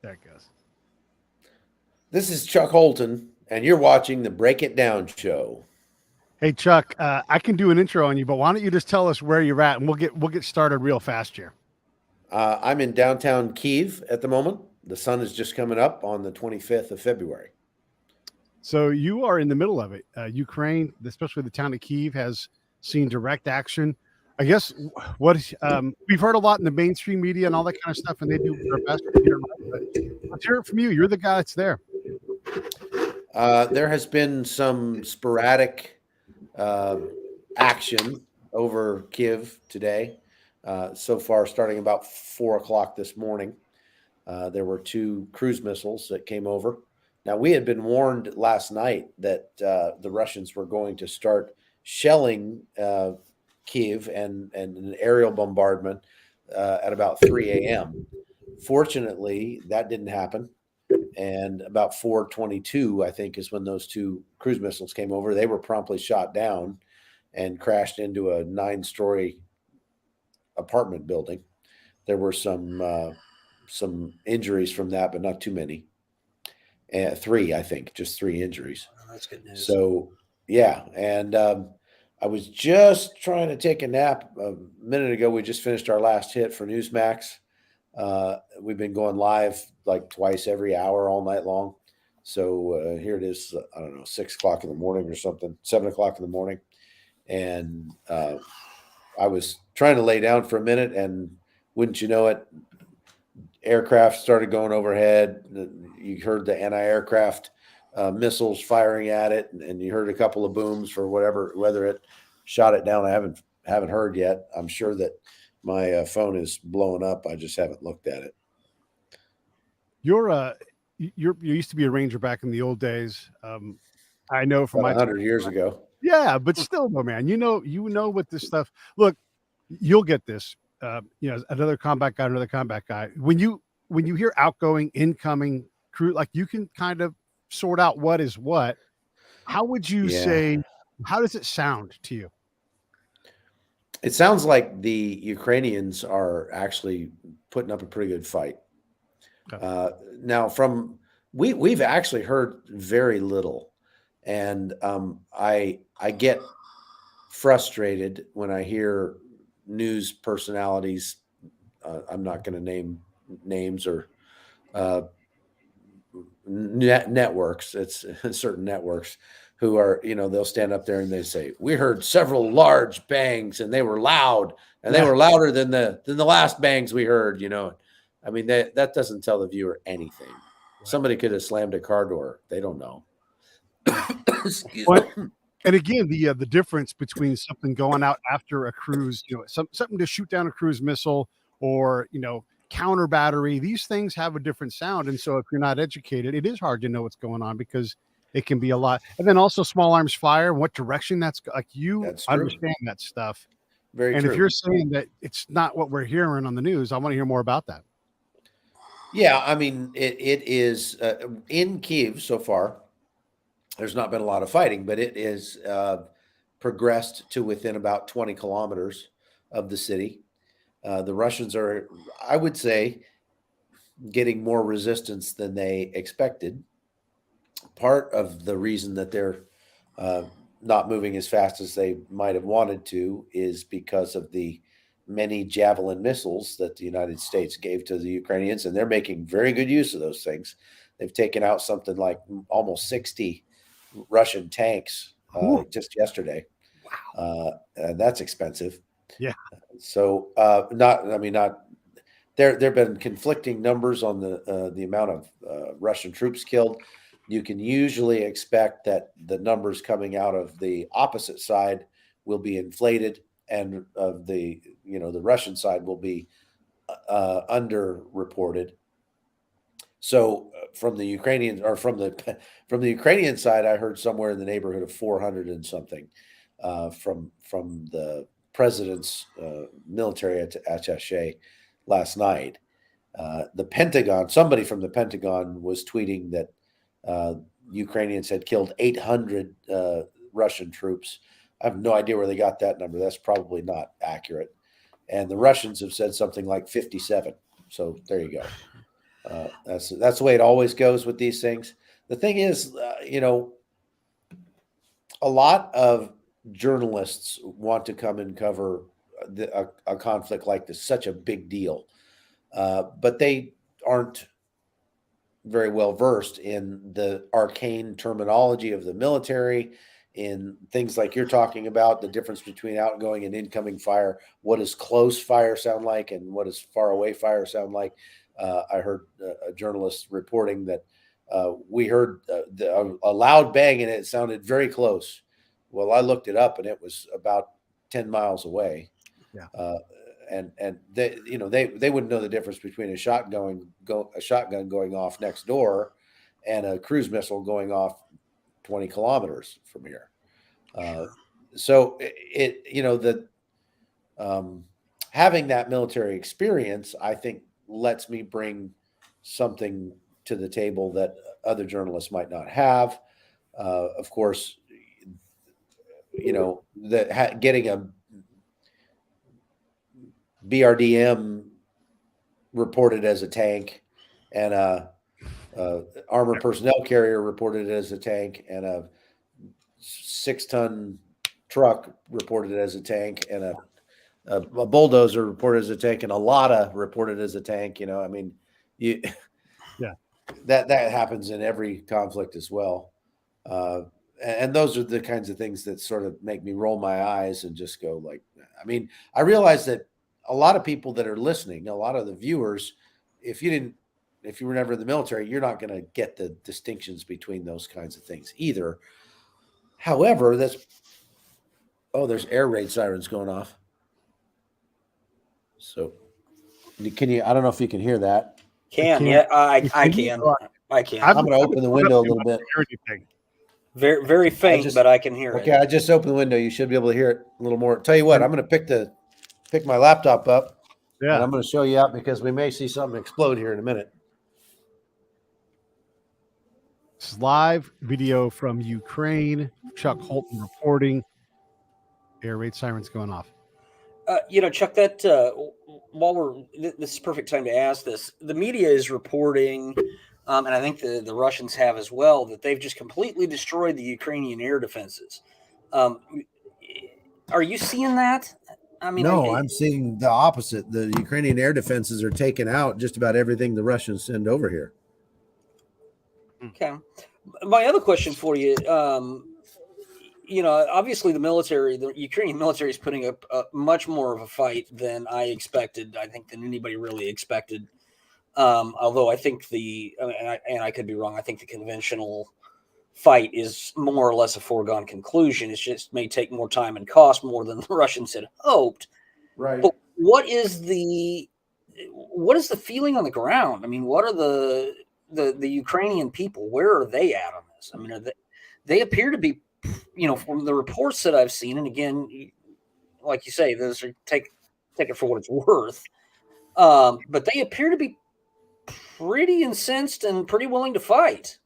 There it goes. This is Chuck Holton, and you're watching the Break It Down show. Hey Chuck, I can do an intro on you, but why don't you just tell us where you're at, and we'll get started real fast here. I'm in downtown Kiev at the moment. The sun is just coming up on the 25th of February. So you are in the middle of it. Ukraine, especially the town of Kiev, has seen direct action. I guess we've heard a lot in the mainstream media and all that kind of stuff, and they do their best to get it right. But let's hear it from you. You're the guy that's there. There has been some sporadic uh, action over Kiev today. So far, starting about 4 o'clock this morning, there were two cruise missiles that came over. Now, we had been warned last night that the Russians were going to start shelling Kiev and an aerial bombardment at about 3 a.m. Fortunately, that didn't happen. And about 4:22, I think, is when those two cruise missiles came over. They were promptly shot down and crashed into a 9-story apartment building. There were some injuries from that, but not too many. Three, I think, just three injuries. Oh, that's good news. So yeah, and I was just trying to take a nap a minute ago. We just finished our last hit for Newsmax. We've been going live like twice every hour all night long. So here it is. I don't know, 6 o'clock in the morning or something, 7 o'clock in the morning, and I was trying to lay down for a minute, and wouldn't you know it, aircraft started going overhead. You heard the anti-aircraft missiles firing at it, and you heard a couple of booms for whether it shot it down. I haven't heard yet. I'm sure that my phone is blowing up. I just haven't looked at it. You used to be a ranger back in the old days. I know from About my 100 years ago. yeah, but still, though, man, you know what this stuff. Look, you'll get this. Another combat guy. When you hear outgoing, incoming crew, like you can kind of sort out what is what. How would you Yeah. say? How does it sound to you? It sounds like the Ukrainians are actually putting up a pretty good fight. Okay. Now, we've actually heard very little, and I get frustrated when I hear news personalities. I'm not going to name names or uh, networks. It's certain networks who are, they'll stand up there and they say, "We heard several large bangs, and they were loud, and they Yeah. were louder than the last bangs we heard." I mean, that doesn't tell the viewer anything. Somebody could have slammed a car door. They don't know. Excuse But me. and again, the difference between something going out after a cruise, something to shoot down a cruise missile, or counter battery. These things have a different sound, and so if you're not educated, it is hard to know what's going on because it can be a lot. And then also small arms fire, what direction that's like. You That's true. understand that stuff, Very and if true. you're saying that it's not what we're hearing on the news, I want to hear more about that. Yeah, I mean, it is in Kiev so far. There's not been a lot of fighting, but it is progressed to within about 20 kilometers of the city. The Russians are, I would say, getting more resistance than they expected. Part of the reason that they're uh, not moving as fast as they might have wanted to is because of the many Javelin missiles that the United States gave to the Ukrainians, and they're making very good use of those things. They've taken out something like almost 60 Russian tanks Ooh, just yesterday. And that's expensive. yeah, So, not there've been conflicting numbers on the amount of Russian troops killed. You can usually expect that the numbers coming out of the opposite side will be inflated, and of the Russian side will be underreported. So from the Ukrainian or from the Ukrainian side, I heard somewhere in the neighborhood of 400 and something from the president's military attaché last night. The Pentagon, somebody from the Pentagon was tweeting that uh, Ukrainians had killed 800 Russian troops. I have no idea where they got that number. That's probably not accurate. And the Russians have said something like 57. So there you go. That's the way it always goes with these things. The thing is, a lot of journalists want to come and cover a conflict like this, such a big deal, but they aren't very well versed in the arcane terminology of the military, in things like you're talking about, the difference between outgoing and incoming fire. What does close fire sound like, and what does far away fire sound like? I heard a journalist reporting that we heard a loud bang and it sounded very close. Well, I looked it up and it was about 10 miles away. Yeah. And they wouldn't know the difference between a shotgun going off next door and a cruise missile going off 20 kilometers from here. So having that military experience, I think, lets me bring something to the table that other journalists might not have. Of course, getting a BRDM reported as a tank, and a armored personnel carrier reported as a tank, and a 6-ton truck reported as a tank, and a bulldozer reported as a tank, and a Lada reported as a tank. That happens in every conflict as well. And those are the kinds of things that sort of make me roll my eyes and just go like, I realize that a lot of people that are listening, a lot of the viewers, if you were never in the military, you're not going to get the distinctions between those kinds of things either. However, there's air raid sirens going off. So I don't know if you can hear that. I can. I can. I'm going to open the window a little bit. Very, very faint, but I can hear it. Okay, I just opened the window. You should be able to hear it a little more. Tell you what, I'm going to pick my laptop up. Yeah. And I'm going to show you out because we may see something explode here in a minute. This is live video from Ukraine. Chuck Holton reporting. Air raid sirens going off. Chuck, this is perfect time to ask this. The media is reporting, and I think the Russians have as well, that they've just completely destroyed the Ukrainian air defenses. Are you seeing that? No, I'm seeing the opposite. The Ukrainian air defenses are taking out just about everything the Russians send over here. Okay. My other question for you, obviously the Ukrainian military is putting up much more of a fight than I expected. I think than anybody really expected. Although I think I could be wrong. I think the conventional fight is more or less a foregone conclusion. It just may take more time and cost more than the Russians had hoped. Right. But what is the feeling on the ground? What are the Ukrainian people? Where are they at on this? They appear to be, from the reports that I've seen, and again, like you say, those are take it for what it's worth. But they appear to be pretty incensed and pretty willing to fight.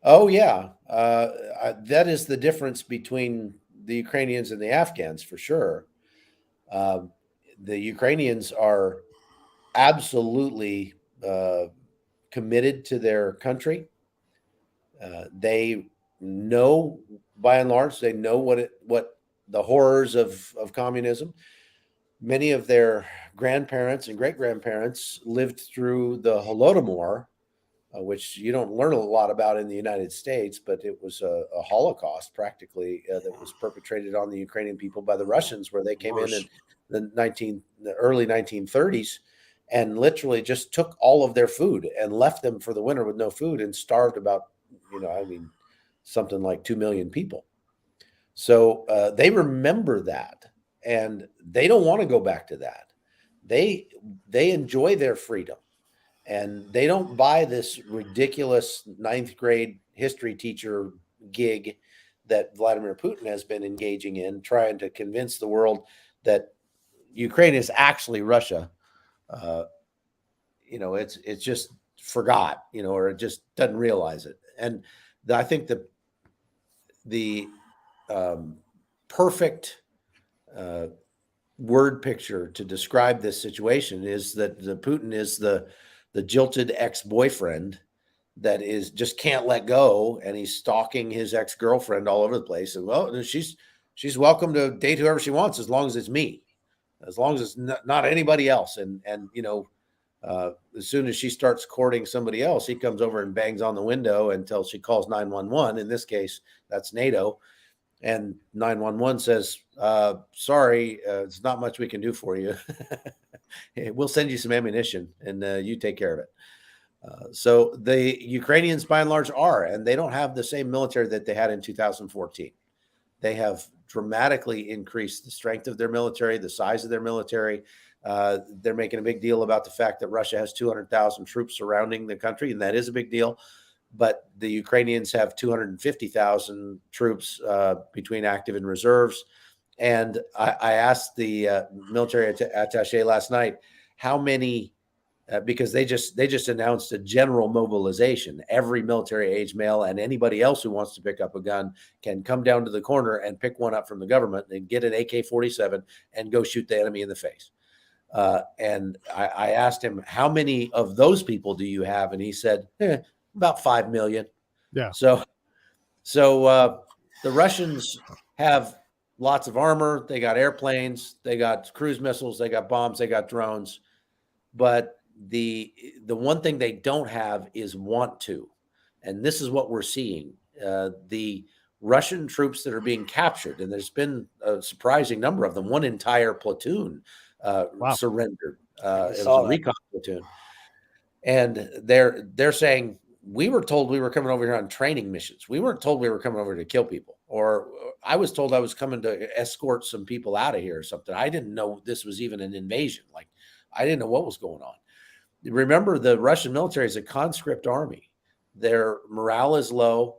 Oh yeah, that is the difference between the Ukrainians and the Afghans for sure. The Ukrainians are absolutely committed to their country. They know, by and large, they know what the horrors of communism. Many of their grandparents and great-grandparents lived through the Holodomor, which you don't learn a lot about in the United States, but it was a Holocaust practically that was perpetrated on the Ukrainian people by the Russians, where they came in the early 1930s and literally just took all of their food and left them for the winter with no food and starved about, something like 2 million people. So they remember that, and they don't want to go back to that. They enjoy their freedom. And they don't buy this ridiculous 9th grade history teacher gig that Vladimir Putin has been engaging in, trying to convince the world that Ukraine is actually Russia. It's just forgot, or it just doesn't realize it. And I think the perfect word picture to describe this situation is that Putin is the the jilted ex-boyfriend that is just can't let go, and he's stalking his ex-girlfriend all over the place. And well, she's welcome to date whoever she wants as long as it's me, as long as it's not anybody else. And as soon as she starts courting somebody else, he comes over and bangs on the window until she calls 911. In this case, that's NATO. And 911 says, sorry, it's not much we can do for you. We'll send you some ammunition and you take care of it. So the Ukrainians, by and large, and they don't have the same military that they had in 2014. They have dramatically increased the strength of their military, the size of their military. They're making a big deal about the fact that Russia has 200,000 troops surrounding the country, and that is a big deal. But the Ukrainians have 250,000 troops between active and reserves. And I asked the military attaché last night how many, because they just announced a general mobilization. Every military age male and anybody else who wants to pick up a gun can come down to the corner and pick one up from the government and get an AK-47 and go shoot the enemy in the face. And I asked him, how many of those people do you have? And he said, about 5 million. Yeah. So the Russians have lots of armor. They got airplanes, they got cruise missiles, they got bombs, they got drones. But the one thing they don't have is want to. And this is what we're seeing. The Russian troops that are being captured, and there's been a surprising number of them, one entire platoon surrendered. It was a recon platoon. And they're saying, we were told we were coming over here on training missions. We weren't told we were coming over to kill people. Or I was told I was coming to escort some people out of here or something. I didn't know this was even an invasion. Like, I didn't know what was going on. Remember, the Russian military is a conscript army. Their morale is low.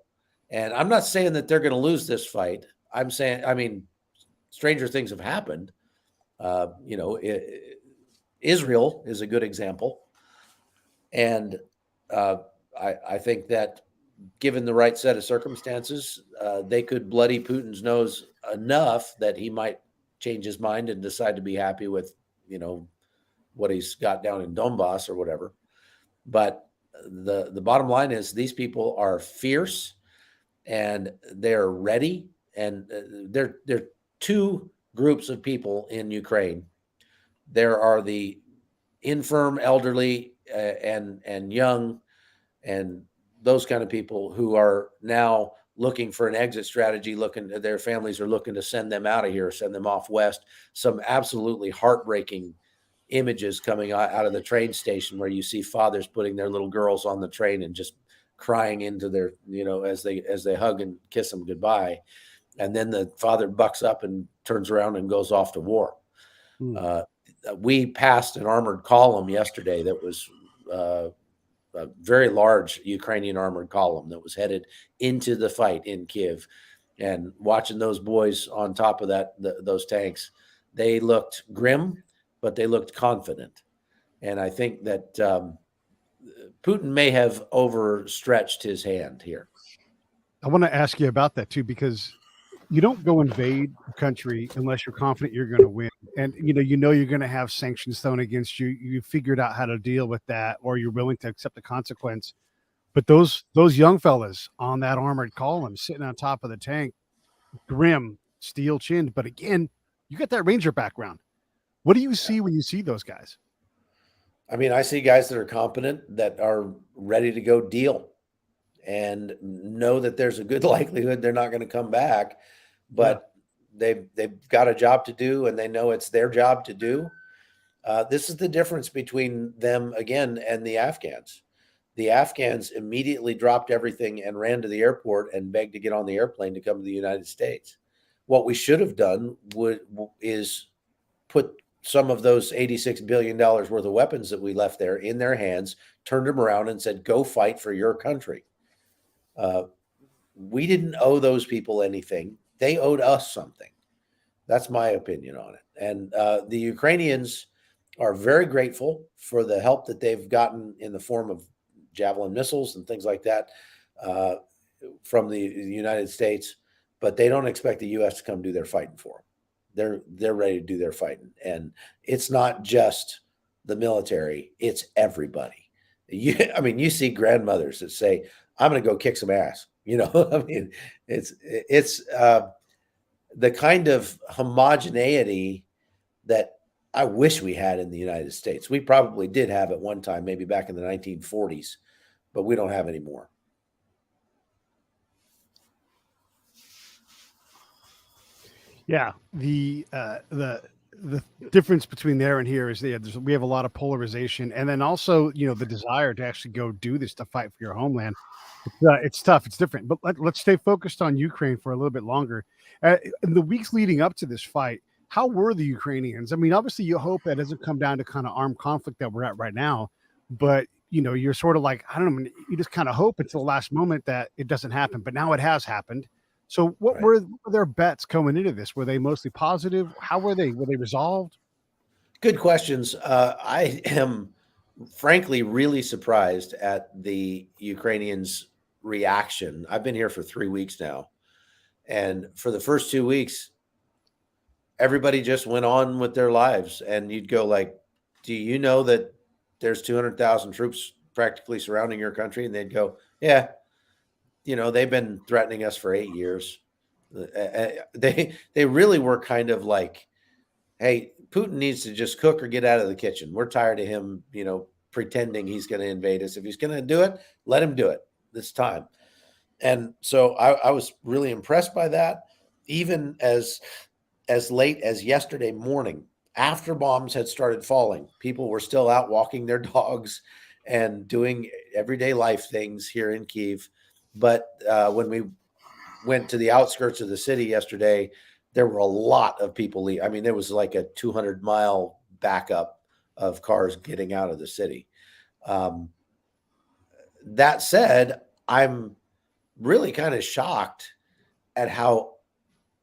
And I'm not saying that they're going to lose this fight. I'm saying, stranger things have happened. Israel is a good example. And I think that given the right set of circumstances, they could bloody Putin's nose enough that he might change his mind and decide to be happy with, what he's got down in Donbass or whatever. But the bottom line is these people are fierce and they're ready. And there are two groups of people in Ukraine. There are the infirm, elderly, and young, and those kind of people who are now looking for an exit strategy. Their families are looking to send them out of here, send them off west. Some absolutely heartbreaking images coming out of the train station where you see fathers putting their little girls on the train and just crying into their, as they hug and kiss them goodbye. And then the father bucks up and turns around and goes off to war. We passed an armored column yesterday that was a very large Ukrainian armored column that was headed into the fight in Kiev. And watching those boys on top of those tanks, they looked grim, but they looked confident. And I think that Putin may have overstretched his hand here. I want to ask you about that too, because you don't go invade a country unless you're confident you're going to win. And, you're going to have sanctions thrown against you. You figured out how to deal with that, or you're willing to accept the consequence. But those young fellas on that armored column sitting on top of the tank, grim, steel chinned. But again, you got that Ranger background. What do you see when you see those guys? I see guys that are competent, that are ready to go deal, and know that there's a good likelihood they're not going to come back, but they've got a job to do, and they know it's their job to do. This is the difference between them again and the Afghans. The Afghans immediately dropped everything and ran to the airport and begged to get on the airplane to come to the United States. What we should have done is put some of those $86 billion worth of weapons that we left there in their hands, turned them around and said, go fight for your country. We didn't owe those people anything. They owed us something. That's my opinion on it. And the Ukrainians are very grateful for the help that they've gotten in the form of Javelin missiles and things like that from the United States, but they don't expect the U.S. to come do their fighting for them. They're ready to do their fighting. And it's not just the military, it's everybody. I mean, you see grandmothers that say, "I'm going to go kick some ass." I mean, it's the kind of homogeneity that I wish we had in the United States. We probably did have at one time, maybe back in the 1940s, but we don't have anymore. Yeah, the difference between there and here is we have a lot of polarization, and then also the desire to actually go do this, to fight for your homeland. It's tough. It's different. But let's stay focused on Ukraine for a little bit longer. In the weeks leading up to this fight, how were the Ukrainians? I mean, obviously, you hope that doesn't come down to kind of armed conflict that we're at right now, but you're sort of like, I don't know, you just kind of hope until the last moment that it doesn't happen. But now it has happened. So what Right. were their bets going into this? Were they mostly positive? How were they? Were they resolved? Good questions. I am frankly really surprised at the Ukrainians' reaction. I've been here for 3 weeks now, and for the first 2 weeks, everybody just went on with their lives. And you'd go like, "Do you know that there's 200,000 troops practically surrounding your country?" And they'd go, "Yeah, they've been threatening us for 8 years." They really were kind of like, "Hey, Putin needs to just cook or get out of the kitchen. We're tired of him, pretending he's going to invade us. If he's going to do it, let him do it this time." And so I was really impressed by that. Even as late as yesterday morning, after bombs had started falling, people were still out walking their dogs and doing everyday life things here in Kyiv. But when we went to the outskirts of the city yesterday, there were a lot of people. I mean, there was like a 200-mile backup of cars getting out of the city. That said, I'm really kind of shocked at how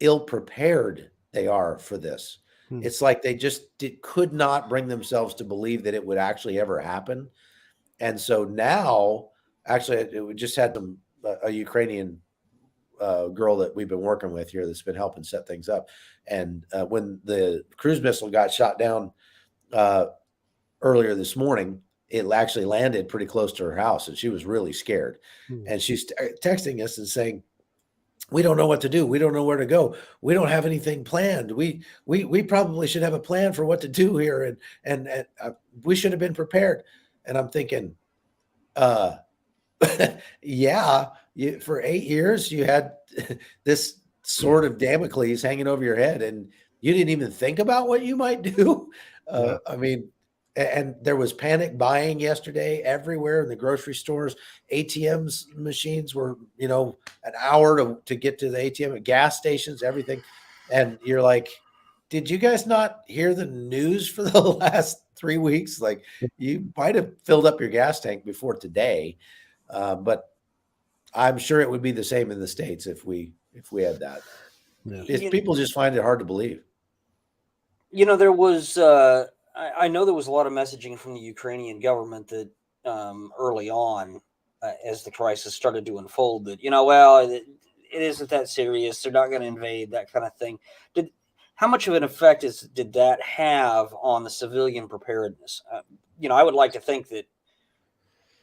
ill prepared they are for this. It's like they just could not bring themselves to believe that it would actually ever happen. And so now, actually, we just had a Ukrainian girl that we've been working with here that's been helping set things up. And when the cruise missile got shot down earlier this morning, it actually landed pretty close to her house, and she was really scared. And she's texting us and saying, "We don't know what to do. We don't know where to go. We don't have anything planned. We probably should have a plan for what to do here, and we should have been prepared." And I'm thinking, yeah, for 8 years you had this sort of Damocles hanging over your head, and you didn't even think about what you might do. Yeah. I mean, and there was panic buying yesterday everywhere in the grocery stores. ATMs machines were, an hour to get to the ATM at gas stations, everything. And you're like, did you guys not hear the news for the last 3 weeks? Like, you might have filled up your gas tank before today. But I'm sure it would be the same in the States if we had that. Yeah. People just find it hard to believe. There was, I know there was a lot of messaging from the Ukrainian government that early on, as the crisis started to unfold, that, it isn't that serious. They're not going to invade, that kind of thing. How much of an effect did that have on the civilian preparedness? I would like to think that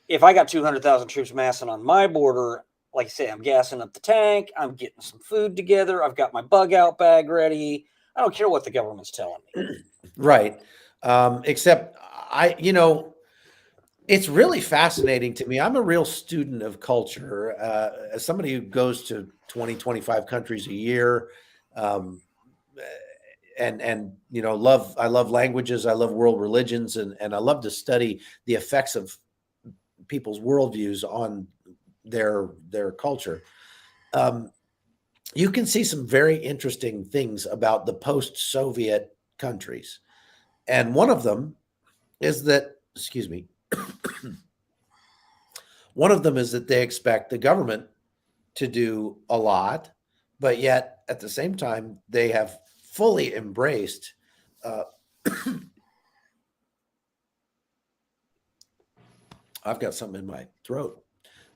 if I got 200,000 troops massing on my border, like I say, I'm gassing up the tank, I'm getting some food together, I've got my bug out bag ready. I don't care what the government's telling me. Right. Except it's really fascinating to me. I'm a real student of culture. As somebody who goes to 20, 25 countries a year, and I love languages, I love world religions, and I love to study the effects of people's worldviews on their culture. You can see some very interesting things about the post-Soviet countries. And one of them is that, one of them is that they expect the government to do a lot, but yet at the same time, they have fully embraced I've got something in my throat.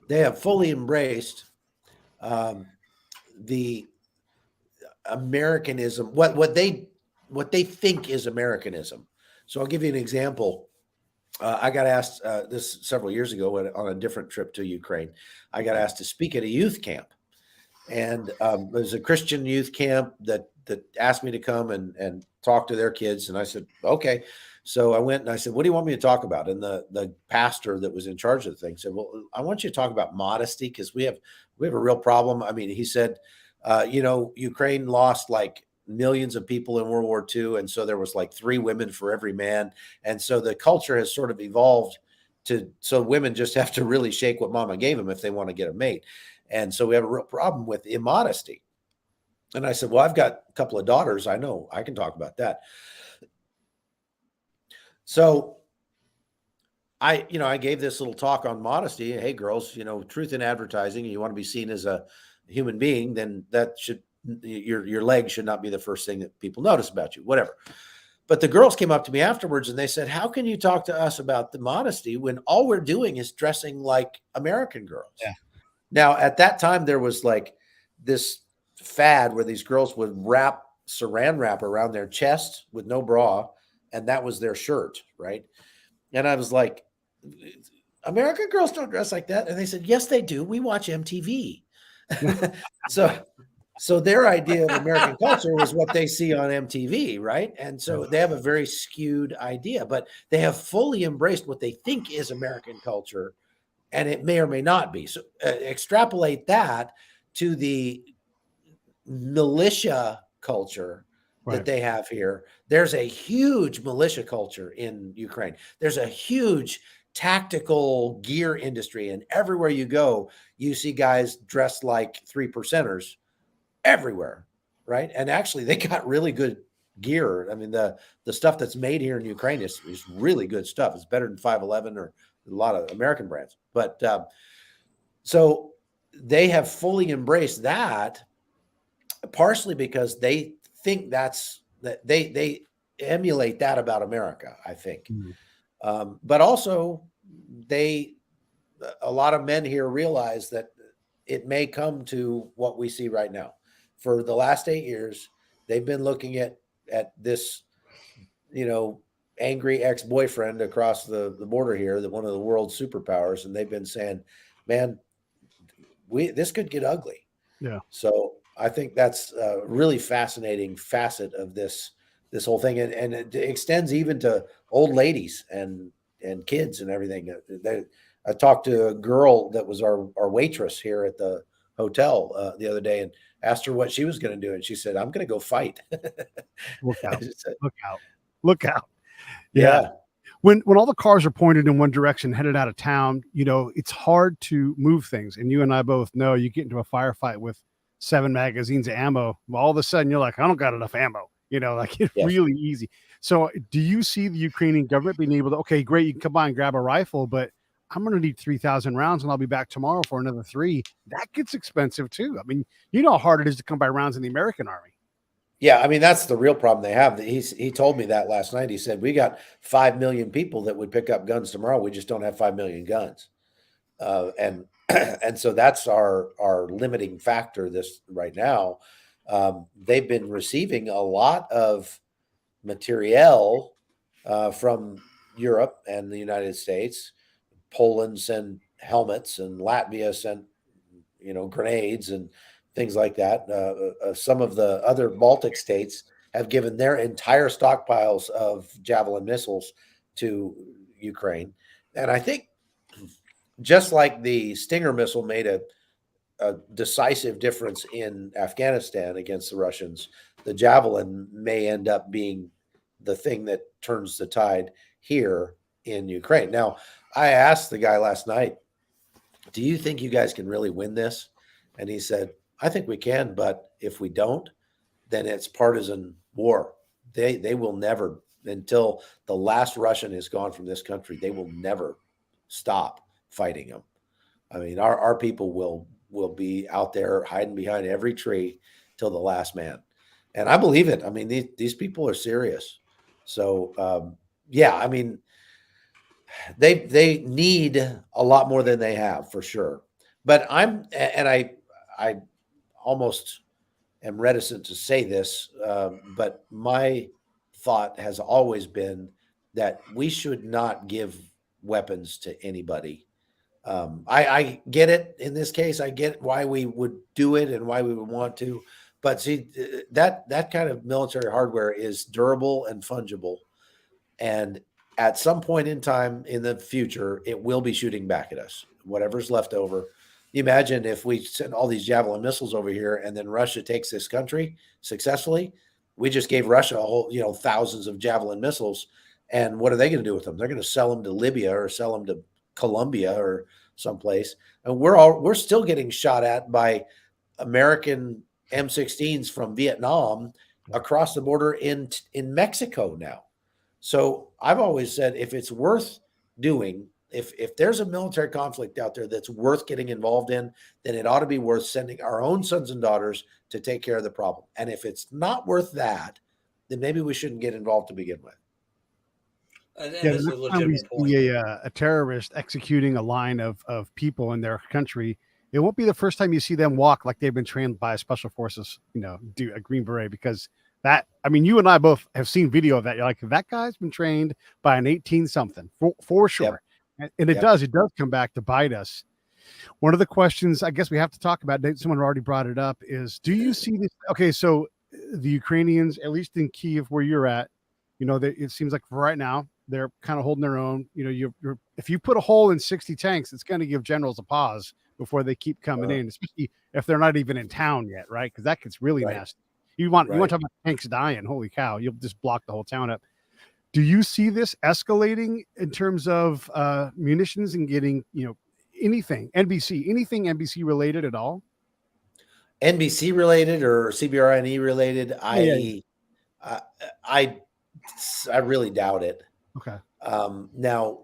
They have fully embraced the Americanism, what they think is Americanism. So I'll give you an example. I got asked this several years ago on a different trip to Ukraine. I got asked to speak at a youth camp, and there's a Christian youth camp that asked me to come and talk to their kids, and I said, okay. So I went and I said, what do you want me to talk about? And the pastor that was in charge of the thing said, well, I want you to talk about modesty, because we have a real problem. I mean, he said, Ukraine lost like millions of people in World War II, and so there was like 3 women for every man, and so the culture has sort of evolved so women just have to really shake what mama gave them if they want to get a mate. And so we have a real problem with immodesty. And I said, well, I've got a couple of daughters. I know I can talk about that. So I gave this little talk on modesty. Hey, girls, truth in advertising, you want to be seen as a human being, then your leg should not be the first thing that people notice about you, whatever. But the girls came up to me afterwards and they said, how can you talk to us about the modesty when all we're doing is dressing like American girls? Yeah. Now, at that time, there was like this fad where these girls would wrap saran wrap around their chest with no bra, and that was their shirt, right? And I was like, American girls don't dress like that. And they said, yes, they do. We watch MTV. So their idea of American culture was what they see on MTV, right? And so they have a very skewed idea, but they have fully embraced what they think is American culture, and it may or may not be. So extrapolate that to the militia culture that they have here. There's a huge militia culture in Ukraine. There's a huge tactical gear industry, and everywhere you go, you see guys dressed like 3%ers everywhere, right? And actually, they got really good gear. I mean, the stuff that's made here in Ukraine is really good stuff. It's better than 511 or a lot of American brands. But so they have fully embraced that, partially because they think that they emulate that about America, I think. But also, a lot of men here realize that it may come to what we see right now. For the last 8 years, they've been looking at this, angry ex-boyfriend across the border here, that one of the world's superpowers, and they've been saying, man, this could get ugly. Yeah. So I think that's a really fascinating facet of this whole thing, and it extends even to old ladies and kids and everything. I talked to a girl that was our waitress here at the hotel the other day and asked her what she was going to do, and she said, "I'm going to go fight." Look out! Look out! Yeah. When all the cars are pointed in one direction, headed out of town, it's hard to move things. And you and I both know, you get into a firefight with 7 magazines of ammo, well, all of a sudden you're like, I don't got enough ammo. It's really easy. So do you see the Ukrainian government being able to, okay, great, you can come by and grab a rifle, but I'm going to need 3,000 rounds and I'll be back tomorrow for another 3. That gets expensive too. I mean, you know how hard it is to come by rounds in the American Army. Yeah, I mean, that's the real problem they have. He told me that last night. He said, we got 5 million people that would pick up guns tomorrow. We just don't have 5 million guns. And so that's our limiting factor this right now. They've been receiving a lot of materiel from Europe and the United States. Poland sent helmets, and Latvia sent, grenades and things like that. Some of the other Baltic states have given their entire stockpiles of Javelin missiles to Ukraine. And I think just like the Stinger missile made a decisive difference in Afghanistan against the Russians, the Javelin may end up being the thing that turns the tide here in Ukraine. Now, I asked the guy last night, do you think you guys can really win this? And he said, I think we can, but if we don't, then it's partisan war. They will never, until the last Russian is gone from this country, they will never stop fighting them. I mean, our people will be out there hiding behind every tree till the last man. And I believe it. I mean, these people are serious. So, yeah, I mean, they need a lot more than they have, for sure. But I almost am reticent to say this, but my thought has always been that we should not give weapons to anybody. I get it in this case. I get why we would do it and why we would want to, but see that kind of military hardware is durable and fungible, and at some point in time in the future, it will be shooting back at us. Whatever's left over. You imagine if we send all these Javelin missiles over here, and then Russia takes this country successfully. We just gave Russia a whole, thousands of Javelin missiles, and what are they going to do with them? They're going to sell them to Libya or sell them to Colombia or someplace, and we're still getting shot at by American M16s from Vietnam across the border in Mexico now. So I've always said, if it's worth doing, if there's a military conflict out there that's worth getting involved in, then it ought to be worth sending our own sons and daughters to take care of the problem. And if it's not worth that, then maybe we shouldn't get involved to begin with. Yeah, the next time we see a terrorist executing a line of people in their country, it won't be the first time you see them walk like they've been trained by special forces, do a Green Beret, because you and I both have seen video of that. You're like, that guy's been trained by an 18 something for sure. Yep. And it does come back to bite us. One of the questions I guess we have to talk about, someone already brought it up, is do you see this? Okay, so the Ukrainians, at least in Kyiv where you're at, it seems like for right now, they're kind of holding their own. If you put a hole in 60 tanks, it's going to give generals a pause before they keep coming in, especially if they're not even in town yet, right? Because that gets really nasty. You want to talk about tanks dying? Holy cow! You'll just block the whole town up. Do you see this escalating in terms of munitions and getting anything NBC related at all? NBC related or CBRNE related? I really doubt it. Okay. Now,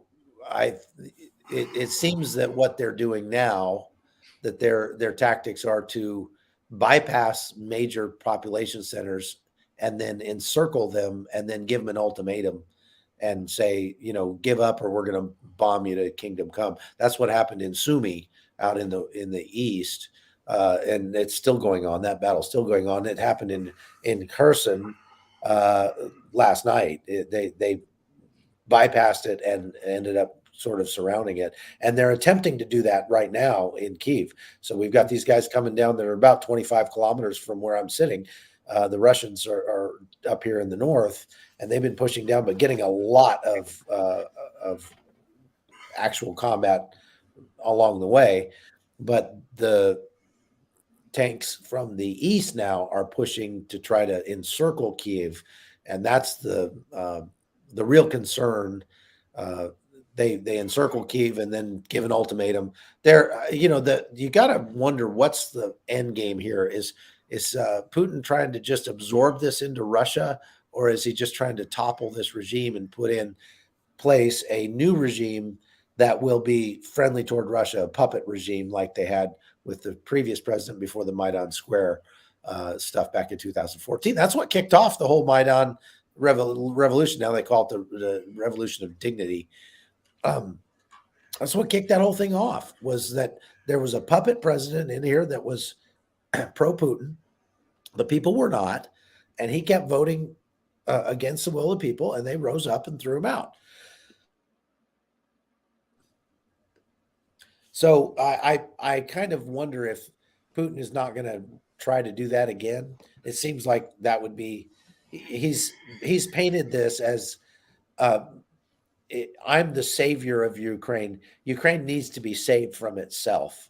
it seems that what they're doing now, that their tactics are to bypass major population centers and then encircle them and then give them an ultimatum and say, give up or we're going to bomb you to kingdom come. That's what happened in Sumy out in the east, and it's still going on. That battle's still going on. It happened in Kherson last night. They bypassed it and ended up sort of surrounding it. And they're attempting to do that right now in Kyiv. So we've got these guys coming down that are about 25 kilometers from where I'm sitting. The Russians are up here in the north, and they've been pushing down, but getting a lot of actual combat along the way. But the tanks from the east now are pushing to try to encircle Kyiv, and that's the real concern. They encircle Kyiv and then give an ultimatum. You got to wonder what's the end game here. Is Putin trying to just absorb this into Russia, or is he just trying to topple this regime and put in place a new regime that will be friendly toward Russia, a puppet regime like they had with the previous president before the Maidan Square stuff back in 2014? That's what kicked off the whole Maidan revolution. Now they call it the revolution of dignity. That's what kicked that whole thing off, was that there was a puppet president in here that was pro-Putin. The people were not, and he kept voting against the will of the people, and they rose up and threw him out. So I kind of wonder if Putin is not going to try to do that again. It seems like that would be, he's painted this as I'm the savior of Ukraine. Ukraine needs to be saved from itself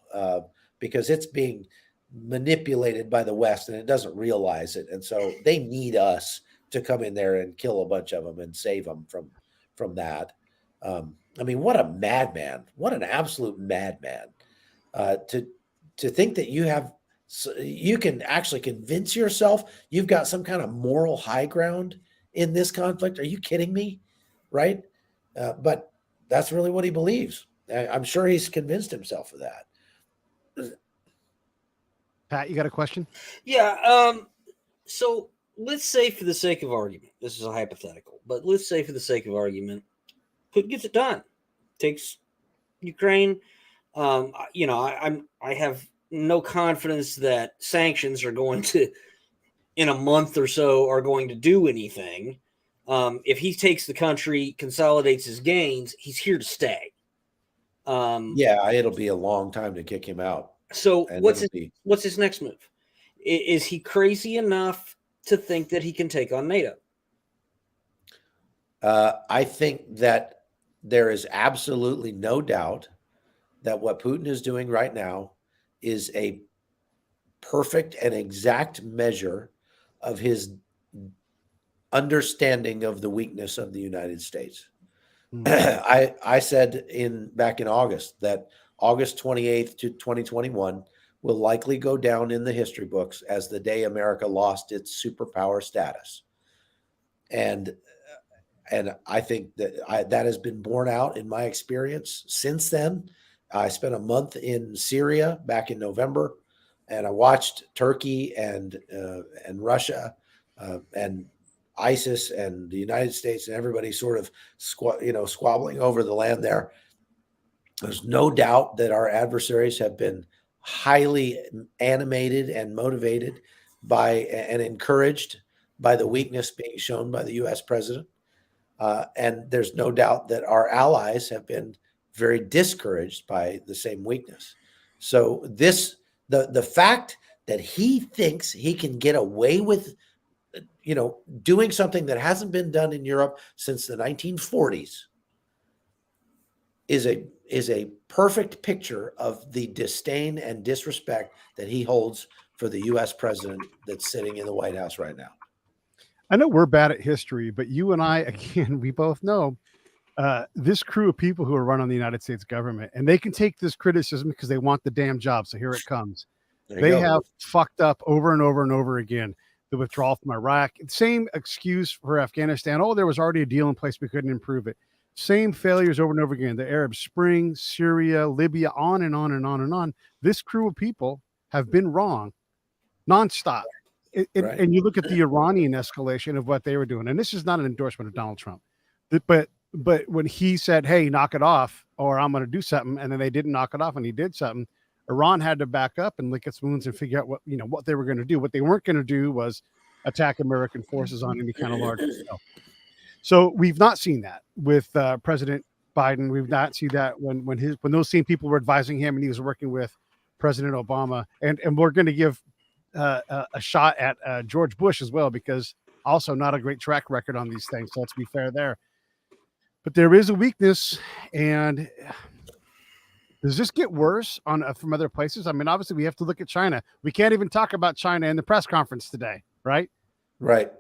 because it's being manipulated by the West and it doesn't realize it. And so they need us to come in there and kill a bunch of them and save them from that. What a madman! What an absolute madman! To think that you can actually convince yourself you've got some kind of moral high ground in this conflict. Are you kidding me? Right? But that's really what he believes. I'm sure he's convinced himself of that. Pat, you got a question? Yeah. So let's say, for the sake of argument, this is a hypothetical, but let's say for the sake of argument, Putin gets it done, takes Ukraine. I have no confidence that sanctions are going to, in a month or so, are going to do anything. If he takes the country, consolidates his gains, he's here to stay. Yeah, it'll be a long time to kick him out. So And what's his next move? Is he crazy enough to think that he can take on NATO? I think that there is absolutely no doubt that what Putin is doing right now is a perfect and exact measure of his understanding of the weakness of the United States. I said back in August that August 28th to 2021 will likely go down in the history books as the day America lost its superpower status. And I think that that has been borne out in my experience since then. I spent a month in Syria back in November, and I watched Turkey and Russia and ISIS and the United States and everybody sort of squabbling over the land there. There's no doubt that our adversaries have been highly animated and motivated by and encouraged by the weakness being shown by the U.S. president. And there's no doubt that our allies have been very discouraged by the same weakness. So the fact that he thinks he can get away with, doing something that hasn't been done in Europe since the 1940s is a perfect picture of the disdain and disrespect that he holds for the U.S. president that's sitting in the White House right now. I know we're bad at history, but you and I, again, we both know this crew of people who are running the United States government, and they can take this criticism because they want the damn job. So here it comes. They have fucked up over and over and over again. The withdrawal from Iraq, same excuse for Afghanistan. Oh, there was already a deal in place. We couldn't improve it. Same failures over and over again. The Arab Spring, Syria, Libya, on and on and on and on. This crew of people have been wrong nonstop. Right. And you look at the Iranian escalation of what they were doing, and this is not an endorsement of Donald Trump, but when he said, "Hey, knock it off," or "I'm going to do something," and then they didn't knock it off, and he did something, Iran had to back up and lick its wounds and figure out what they were going to do. What they weren't going to do was attack American forces on any kind of large scale. So we've not seen that with President Biden. We've not seen that when those same people were advising him and he was working with President Obama, and we're going to give a shot at George Bush as well, because also not a great track record on these things. So let's be fair there. But there is a weakness, and does this get worse from other places? I mean, obviously we have to look at China. We can't even talk about China in the press conference today, right? Right.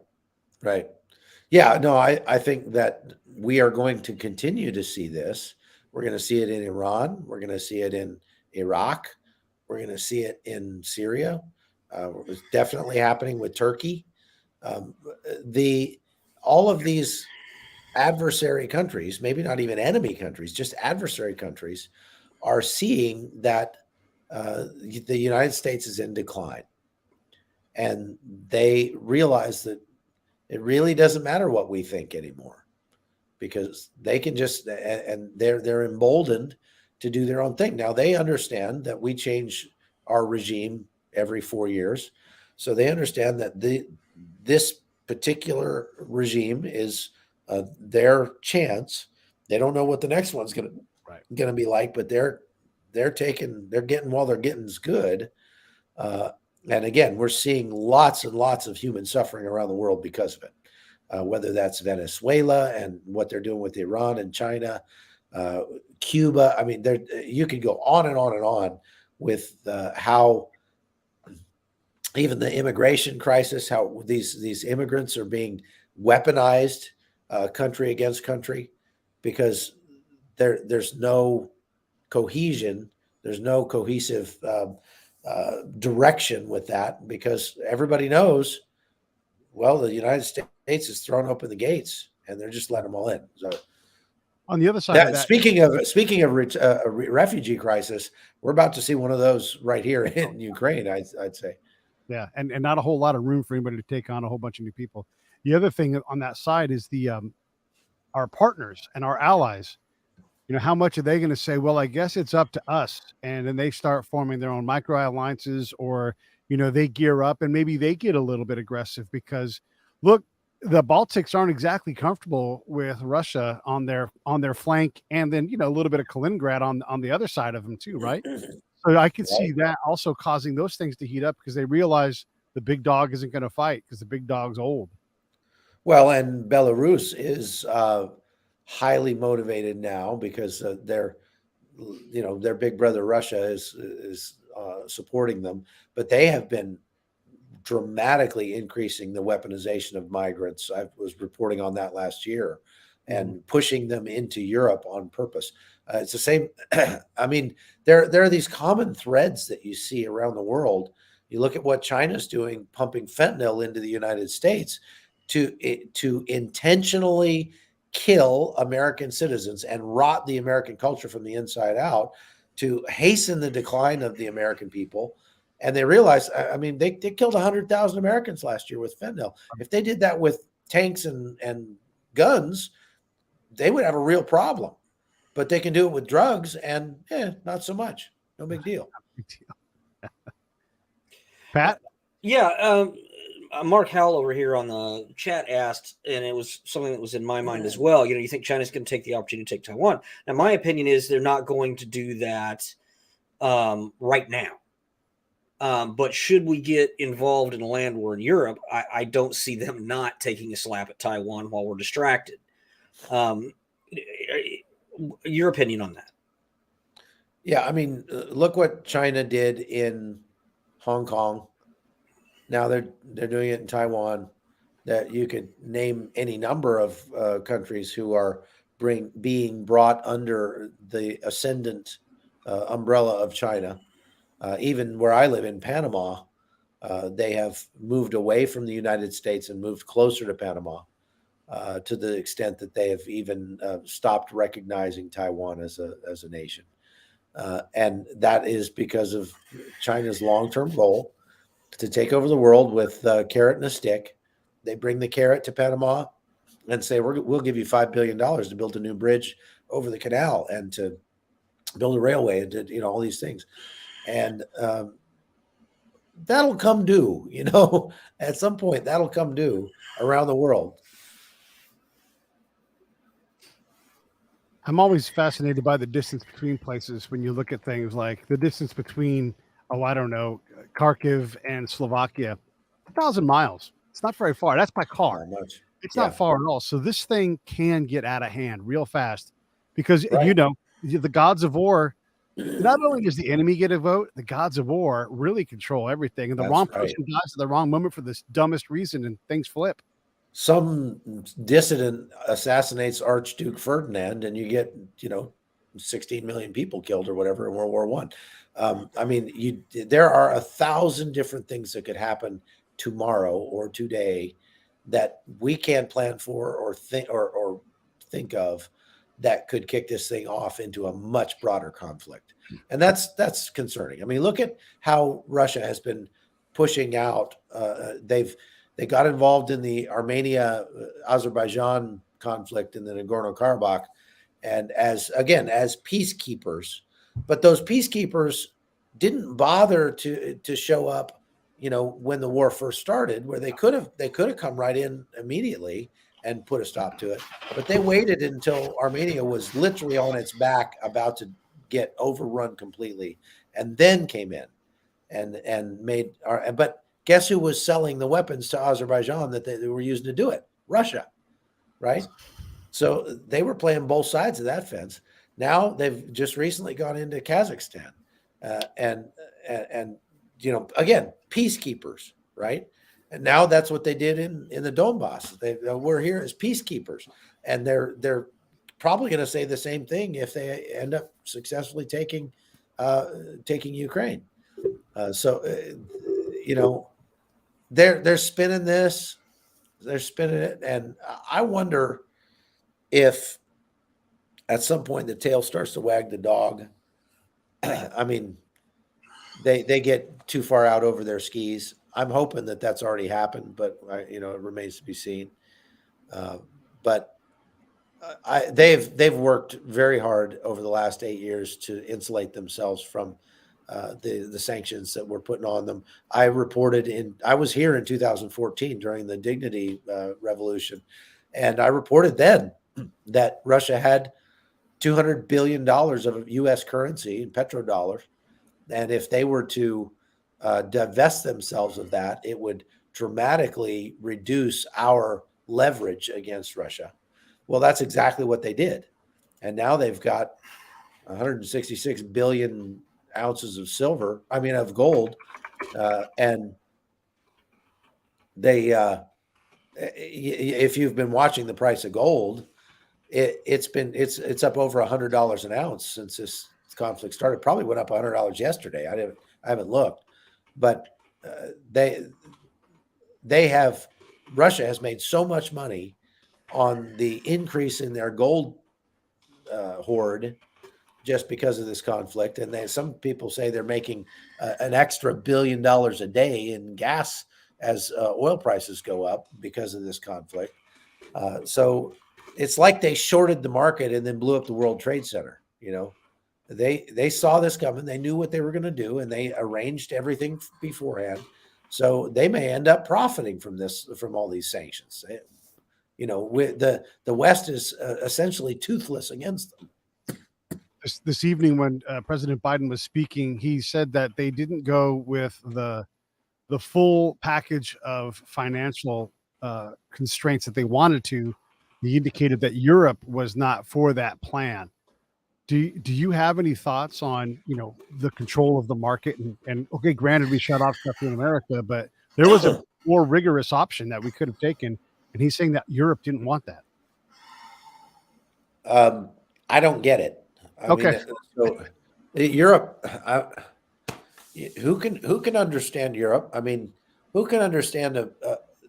Yeah, no, I think that we are going to continue to see this. We're going to see it in Iran. We're going to see it in Iraq. We're going to see it in Syria. It's definitely happening with Turkey. All of these adversary countries, maybe not even enemy countries, just adversary countries, are seeing that the United States is in decline. And they realize that it really doesn't matter what we think anymore, because they can just, and they're emboldened to do their own thing. Now they understand that we change our regime every 4 years. So they understand that this particular regime is their chance. They don't know what the next one's going to be like, but they're getting while they're getting's good. And again, we're seeing lots and lots of human suffering around the world because of it, whether that's Venezuela and what they're doing with Iran and China, Cuba. I mean, you could go on and on and on with how even the immigration crisis, how these immigrants are being weaponized country against country, because there's no cohesion, there's no cohesive direction with that, because everybody knows, well, the United States has thrown open the gates and they're just letting them all in. So on the other side of that, speaking of a refugee crisis, we're about to see one of those right here in Ukraine, I'd say. Yeah, and not a whole lot of room for anybody to take on a whole bunch of new people. The other thing on that side is our partners and our allies. How much are they going to say, well, I guess it's up to us? And then they start forming their own micro alliances, or, they gear up and maybe they get a little bit aggressive because, look, the Baltics aren't exactly comfortable with Russia on their flank, and then a little bit of Kaliningrad on the other side of them too, right? So I could see Right. that also causing those things to heat up because they realize the big dog isn't going to fight because the big dog's old. Well, and Belarus is highly motivated now because their big brother Russia is supporting them, but they have been dramatically increasing the weaponization of migrants. I was reporting on that last year, and pushing them into Europe on purpose. It's the same. I mean, there are these common threads that you see around the world. You look at what China's doing, pumping fentanyl into the United States to intentionally kill American citizens and rot the American culture from the inside out to hasten the decline of the American people. And they realized, I mean, they killed 100,000 Americans last year with fentanyl. If they did that with tanks and guns, they would have a real problem. But they can do it with drugs, and not so much. No big deal. Pat? Yeah. Mark Howell over here on the chat asked, and it was something that was in my mind as well. You think China's going to take the opportunity to take Taiwan? Now, my opinion is they're not going to do that right now. But should we get involved in a land war in Europe, I don't see them not taking a slap at Taiwan while we're distracted. Your opinion on that? Yeah, I mean, look what China did in Hong Kong. Now they're doing it in Taiwan. That you could name any number of countries who are being brought under the ascendant umbrella of China. Even where I live in Panama, they have moved away from the United States and moved closer to Panama, to the extent that they have even stopped recognizing Taiwan as a nation. And that is because of China's long-term goal to take over the world with a carrot and a stick. They bring the carrot to Panama and say, we'll give you $5 billion to build a new bridge over the canal and to build a railway and to, all these things. And that'll come due, at some point that'll come due around the world. I'm always fascinated by the distance between places when you look at things like the distance between, I don't know, Kharkiv and Slovakia, 1,000 miles. It's not very far. That's by car. Not much. It's not far at all. So this thing can get out of hand real fast because, Right. The gods of war, not only does the enemy get a vote, the gods of war really control everything. And the wrong person dies at the wrong moment for this dumbest reason, and things flip. Some dissident assassinates Archduke Ferdinand, and you get, 16 million people killed or whatever in World War I. I mean, there are 1,000 different things that could happen tomorrow or today that we can't plan for or think of that could kick this thing off into a much broader conflict. And that's concerning. I mean, look at how Russia has been pushing out. They got involved in the Armenia-Azerbaijan conflict in the Nagorno-Karabakh, and as peacekeepers. But those peacekeepers didn't bother to show up, when the war first started, where they could have come right in immediately and put a stop to it. But they waited until Armenia was literally on its back, about to get overrun completely, and then came in and made. But guess who was selling the weapons to Azerbaijan that they were using to do it? Russia, right? So they were playing both sides of that fence. Now they've just recently gone into Kazakhstan, and again, peacekeepers, right? And now that's what they did in the Donbass. We're here as peacekeepers, and they're probably going to say the same thing if they end up successfully taking Ukraine. They're spinning this, they're spinning it, and I wonder if at some point the tail starts to wag the dog. I mean, they get too far out over their skis. I'm hoping that that's already happened, but it remains to be seen. But they've worked very hard over the last 8 years to insulate themselves from the sanctions that we're putting on them. I was here in 2014 during the Dignity Revolution, and I reported then that Russia had $200 billion of U.S. currency in petrodollars, and if they were to divest themselves of that, it would dramatically reduce our leverage against Russia. Well, that's exactly what they did, and now they've got 166 billion ounces of gold, and they if you've been watching the price of gold, it's up over $100 an ounce since this conflict started. Probably went up $100 yesterday. I haven't looked, but Russia has made so much money on the increase in their gold hoard just because of this conflict. And some people say they're making an extra $1 billion a day in gas as oil prices go up because of this conflict. So it's like they shorted the market and then blew up the World Trade Center. They saw this coming. They knew what they were going to do, and they arranged everything beforehand. So they may end up profiting from all these sanctions. The West is essentially toothless against them. This evening, when President Biden was speaking, he said that they didn't go with the full package of financial constraints that they wanted to. He indicated that Europe was not for that plan. Do you have any thoughts on the control of the market and okay, granted we shut off stuff in America, but there was a more rigorous option that we could have taken, and he's saying that Europe didn't want that. I don't get it. So Europe, who can understand Europe? I mean, who can understand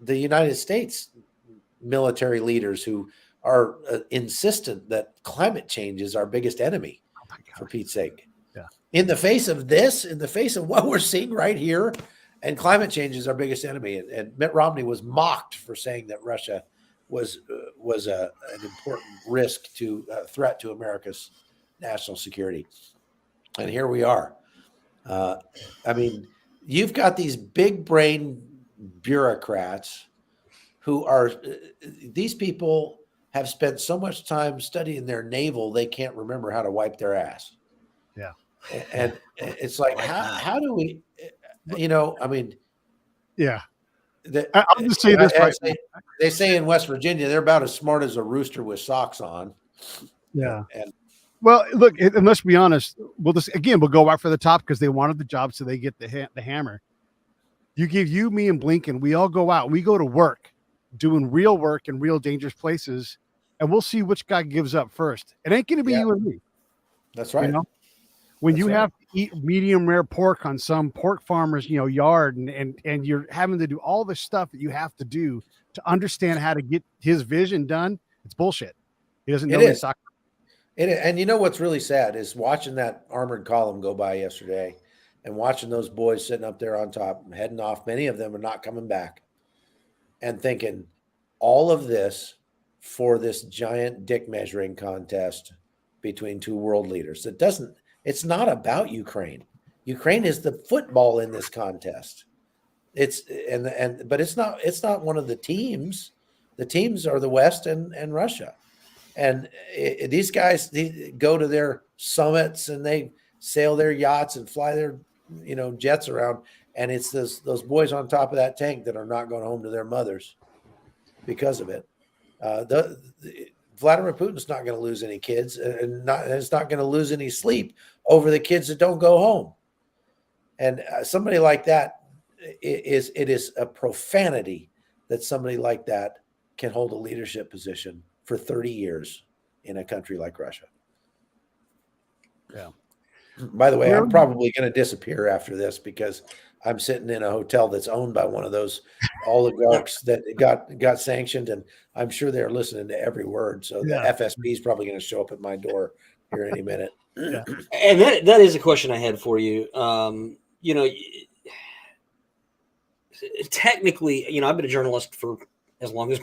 the United States military leaders who are insistent that climate change is our biggest enemy, for Pete's sake? Yeah. In the face of this, in the face of what we're seeing right here, and climate change is our biggest enemy. And Mitt Romney was mocked for saying that Russia was an important threat to America's national security. And here we are. You've got these big brain bureaucrats who are, these people have spent so much time studying their navel, they can't remember how to wipe their ass. Yeah. And it's like, how do we, yeah. I'll just say this right. They say in West Virginia, they're about as smart as a rooster with socks on. Yeah. And well, look, and let's be honest. We'll go right for the top because they wanted the job, so they get the hammer. You, me, and Blinken, we all go out. We go to work, doing real work in real dangerous places, and we'll see which guy gives up first. It ain't going to be you and me. That's right. When you have to eat medium rare pork on some pork farmer's yard, and you're having to do all the stuff that you have to do to understand how to get his vision done, it's bullshit. He doesn't know his soccer. And you know what's really sad is watching that armored column go by yesterday and watching those boys sitting up there on top, heading off. Many of them are not coming back, and thinking all of this for this giant dick measuring contest between two world leaders. It's not about Ukraine. Ukraine is the football in this contest. But it's not one of the teams. The teams are the West and Russia. And these guys, they go to their summits and they sail their yachts and fly their jets around, and it's those boys on top of that tank that are not going home to their mothers because of it. Vladimir Putin's not going to lose any kids, and it's not going to lose any sleep over the kids that don't go home. And somebody like that, it is a profanity that somebody like that can hold a leadership position for 30 years in a country like Russia. Yeah. By the way, I'm probably going to disappear after this because I'm sitting in a hotel that's owned by one of those oligarchs that got sanctioned, and I'm sure they're listening to every word. So the FSB is probably going to show up at my door here any minute. Yeah. And that is a question I had for you. Technically, I've been a journalist for as long as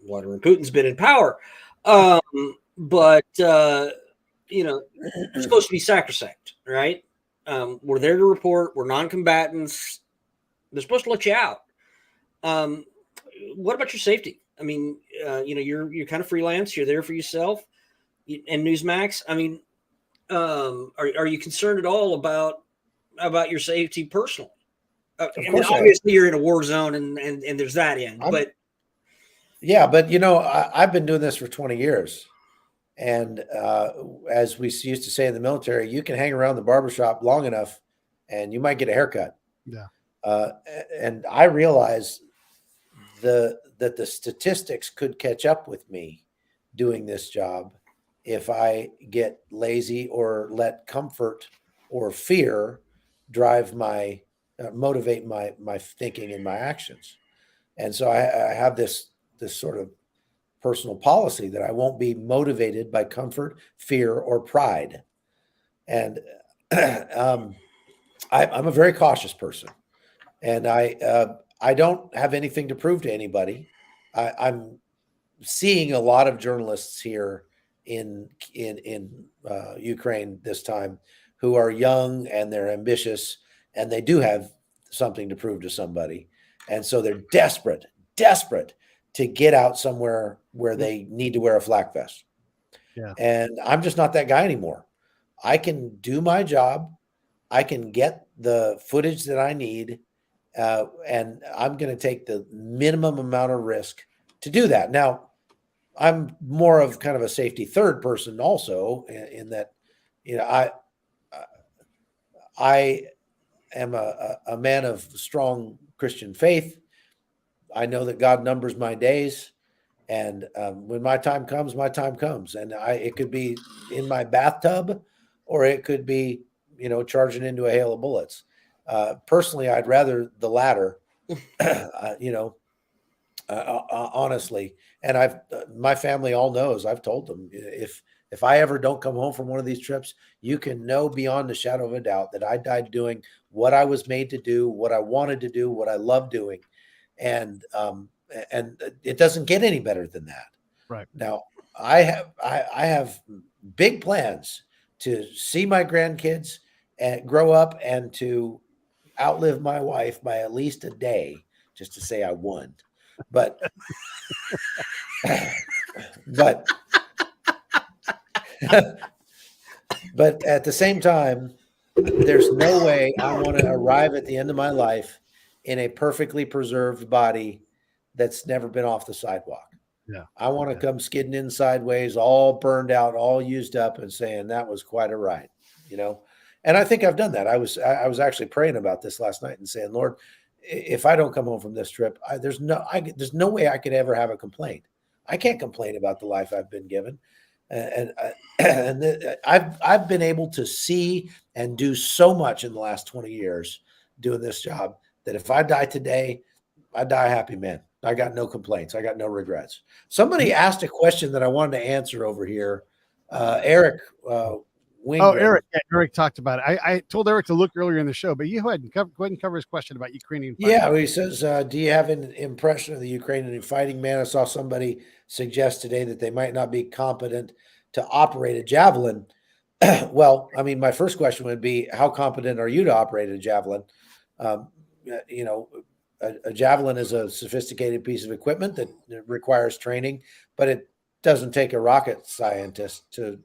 Vladimir Putin's been in power. But you're supposed to be sacrosanct, right? We're there to report. We're non-combatants. They're supposed to let you out. What about your safety? I mean, you're kind of freelance. You're there for yourself and Newsmax. I mean, are you concerned at all about your safety personally? Obviously you're in a war zone and there's that end, but I've been doing this for 20 years. And as we used to say in the military, you can hang around the barbershop long enough and you might get a haircut. Yeah. And I realize that the statistics could catch up with me doing this job if I get lazy or let comfort or fear drive motivate my thinking and my actions. And so I have this sort of personal policy that I won't be motivated by comfort, fear, or pride. And I'm a very cautious person, and I don't have anything to prove to anybody. I'm seeing a lot of journalists here in Ukraine this time who are young and they're ambitious and they do have something to prove to somebody, and so they're desperate to get out somewhere where they need to wear a flak vest. Yeah. And I'm just not that guy anymore. I can do my job. I can get the footage that I need. And I'm going to take the minimum amount of risk to do that. Now, I'm more of kind of a safety third person also in that, I am a man of strong Christian faith. I know that God numbers my days, and when my time comes, and it could be in my bathtub, or it could be, charging into a hail of bullets. Personally, I'd rather the latter, honestly. And my family all knows. I've told them if I ever don't come home from one of these trips, you can know beyond a shadow of a doubt that I died doing what I was made to do, what I wanted to do, what I love doing. And it doesn't get any better than that. Right. Now, I have big plans to see my grandkids and grow up and to outlive my wife by at least a day, just to say I won. But but at the same time, there's no way I want to arrive at the end of my life in a perfectly preserved body that's never been off the sidewalk. Yeah. I want to come skidding in sideways, all burned out, all used up, and saying that was quite a ride, And I think I've done that. I was actually praying about this last night and saying, Lord, if I don't come home from this trip, there's no way I could ever have a complaint. I can't complain about the life I've been given. And I've been able to see and do so much in the last 20 years doing this job that if I die today, I die a happy man. I got no complaints. I got no regrets. Somebody asked a question that I wanted to answer over here. Eric Wingren. Eric. Yeah, Eric talked about it. I told Eric to look earlier in the show, but you go ahead and cover his question about Ukrainian fighting. Yeah, he says, do you have an impression of the Ukrainian fighting man? I saw somebody suggest today that they might not be competent to operate a javelin. Well, I mean, my first question would be, how competent are you to operate a javelin? A javelin is a sophisticated piece of equipment that requires training, but it doesn't take a rocket scientist to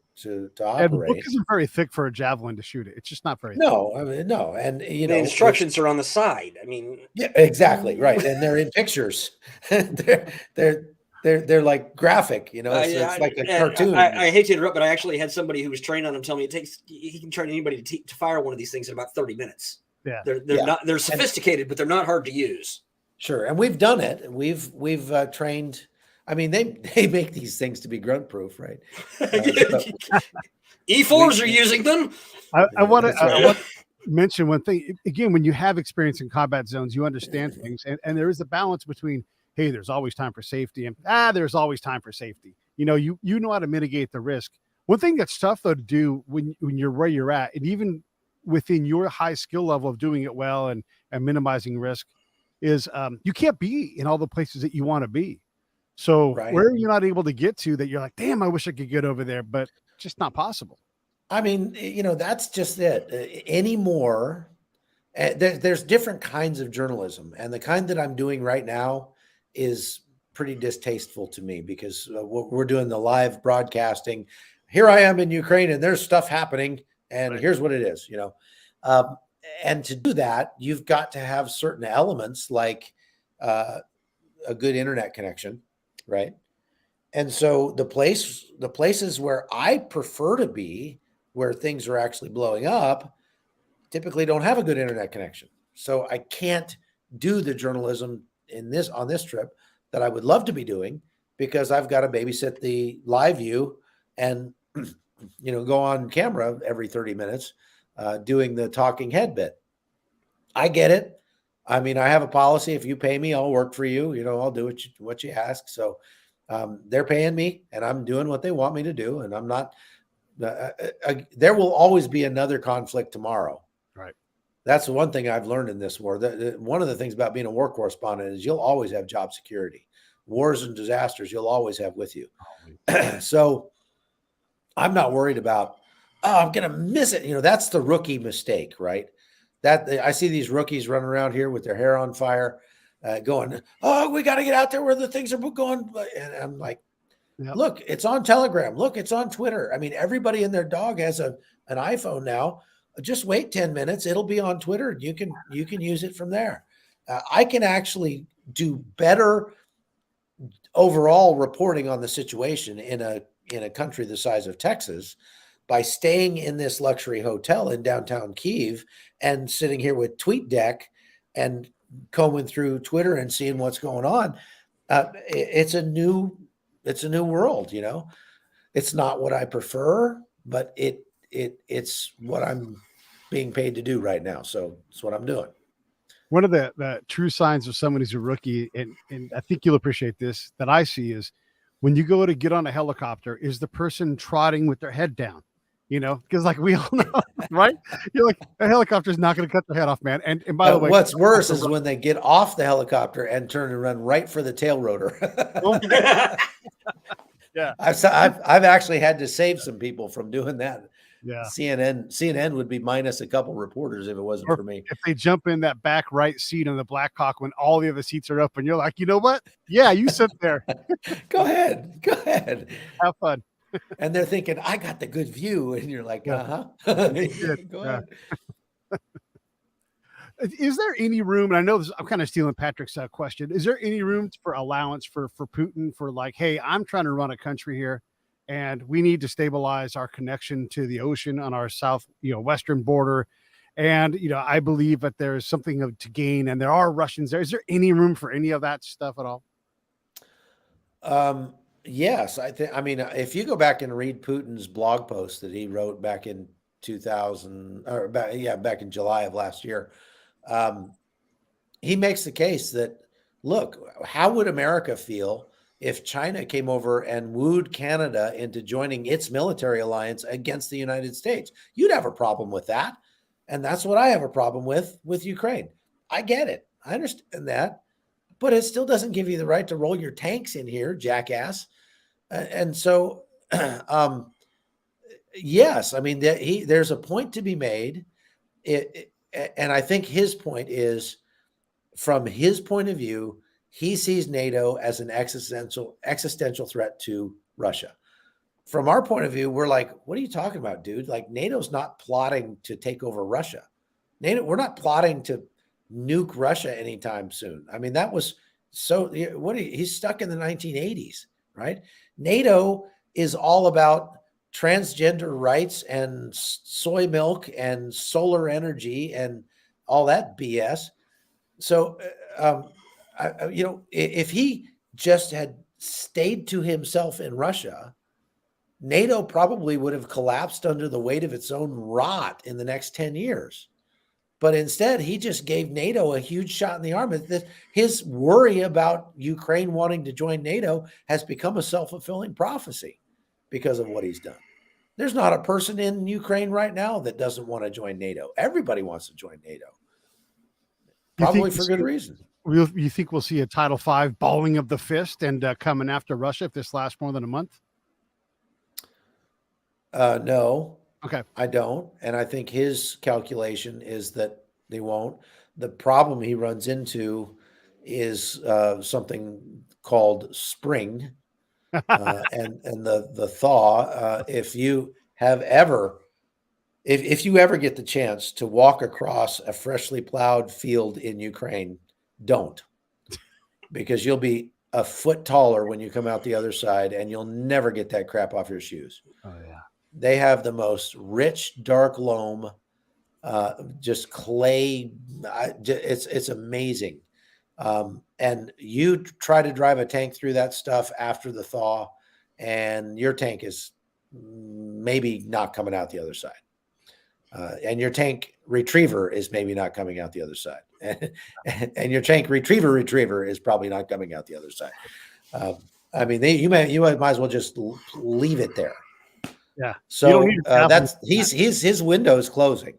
operate. And the book isn't very thick for a javelin to shoot it. It's just not very thick. No, I mean, no. And the instructions are on the side. I mean, yeah, exactly. Right. And they're in pictures. they're like graphic, it's like a cartoon. I hate to interrupt, but I actually had somebody who was trained on them tell me he can train anybody to fire one of these things in about 30 minutes. Yeah. They're sophisticated, but they're not hard to use. Sure. And we've done it. We've trained. I mean, they make these things to be grunt proof, right? E4s are using them. I want to mention one thing. Again, when you have experience in combat zones, you understand things. And there is a balance between, hey, there's always time for safety, and there's always time for safety. You know how to mitigate the risk. One thing that's tough, though, to do when you're where you're at, and even within your high skill level of doing it well and minimizing risk, is you can't be in all the places that you want to be. So where you're not able to get to that, you're like, damn, I wish I could get over there, but just not possible. I mean, that's just it. Anymore, there's different kinds of journalism, and the kind that I'm doing right now is pretty distasteful to me because we're doing the live broadcasting. Here I am in Ukraine, and there's stuff happening, and Right. here's what it is. Um, and to do that, you've got to have certain elements like a good internet connection, right? And so the places where I prefer to be, where things are actually blowing up, typically don't have a good internet connection. So I can't do the journalism on this trip that I would love to be doing because I've got to babysit the live view and go on camera every 30 minutes doing the talking head bit. I get it. I mean, I have a policy. If you pay me, I'll work for you. I'll do what you ask. So they're paying me and I'm doing what they want me to do. And I'm not, there will always be another conflict tomorrow. Right. That's the one thing I've learned in this war. One of the things about being a war correspondent is you'll always have job security. Wars and disasters you'll always have with you. So I'm not worried about, I'm going to miss it. That's the rookie mistake, right? That I see these rookies running around here with their hair on fire, going, "Oh, we got to get out there where the things are going." And I'm like, Yep. Look, it's on Telegram. Look, it's on Twitter. I mean, everybody and their dog has an iPhone now. Just wait 10 minutes. It'll be on Twitter. You can use it from there. I can actually do better overall reporting on the situation in a country the size of Texas by staying in this luxury hotel in downtown Kyiv and sitting here with TweetDeck and combing through Twitter and seeing what's going on. It's a new world, It's not what I prefer, but it's what I'm being paid to do right now. So it's what I'm doing. One of the true signs of someone who's a rookie, and I think you'll appreciate this, that I see is when you go to get on a helicopter, is the person trotting with their head down, because like we all know, right? You're like, a helicopter is not going to cut their head off, man. And by the way, what's worse is when they get off the helicopter and turn and run right for the tail rotor. Yeah, I've actually had to save some people from doing that. Yeah, CNN would be minus a couple reporters if it wasn't for me. If they jump in that back right seat on the Blackhawk when all the other seats are up, and you're like, you know what? Yeah, you sit there. Go ahead, have fun. And they're thinking, I got the good view, and you're like, Go ahead. Is there any room? And I know this, I'm kind of stealing Patrick's question. Is there any room for allowance for Putin for like, hey, I'm trying to run a country here, and we need to stabilize our connection to the ocean on our south, western border. And, I believe that there's something to gain, and there are Russians there. Is there any room for any of that stuff at all? Yes, I mean, if you go back and read Putin's blog post that he wrote back in 2000, or back in July of last year, he makes the case that, look, how would America feel if China came over and wooed Canada into joining its military alliance against the United States? You'd have a problem with that. And that's what I have a problem with Ukraine. I get it. I understand that. But it still doesn't give you the right to roll your tanks in here, jackass. And so, yes, I mean, there's a point to be made. And I think his point is, from his point of view, he sees NATO as an existential threat to Russia. From our point of view, we're like, what are you talking about, dude? Like, NATO's not plotting to take over Russia. We're not plotting to nuke Russia anytime soon. I mean, that was he's stuck in the 1980s, right? NATO is all about transgender rights and soy milk and solar energy and all that BS. So, if he just had stayed to himself in Russia, NATO probably would have collapsed under the weight of its own rot in the next 10 years. But instead, he just gave NATO a huge shot in the arm. His worry about Ukraine wanting to join NATO has become a self-fulfilling prophecy because of what he's done. There's not a person in Ukraine right now that doesn't want to join NATO. Everybody wants to join NATO. Probably for good reason. You think we'll see a Title V balling of the fist and coming after Russia if this lasts more than a month? No. Okay. I don't. And I think his calculation is that they won't. The problem he runs into is something called spring and the thaw. If you have ever, if you ever get the chance to walk across a freshly plowed field in Ukraine, don't, because you'll be a foot taller when you come out the other side, and you'll never get that crap off your shoes. Oh yeah. They have the most rich, dark loam, just clay. It's amazing. And you try to drive a tank through that stuff after the thaw, and your tank is maybe not coming out the other side. And your tank retriever is maybe not coming out the other side. And your tank retriever is probably not coming out the other side. I mean, you might as well just leave it there. Yeah. So that's his window is closing.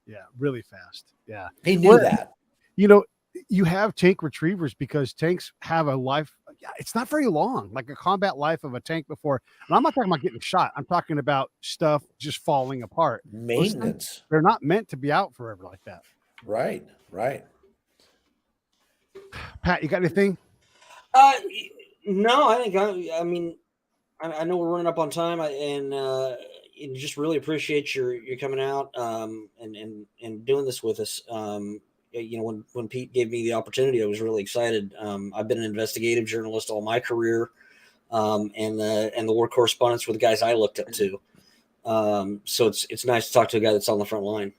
Yeah, really fast. Yeah. He knew that. You know, you have tank retrievers because tanks have a life. Yeah, it's not very long, like a combat life of a tank before. And I'm not talking about getting shot. I'm talking about stuff just falling apart. Maintenance. They're not meant to be out forever like that. Right. Pat, you got anything? No, I think I mean, I know we're running up on time, and just really appreciate your coming out and doing this with us. You know, when Pete gave me the opportunity, I was really excited. I've been an investigative journalist all my career, and the war correspondents were the guys I looked up to. So it's nice to talk to a guy that's on the front line.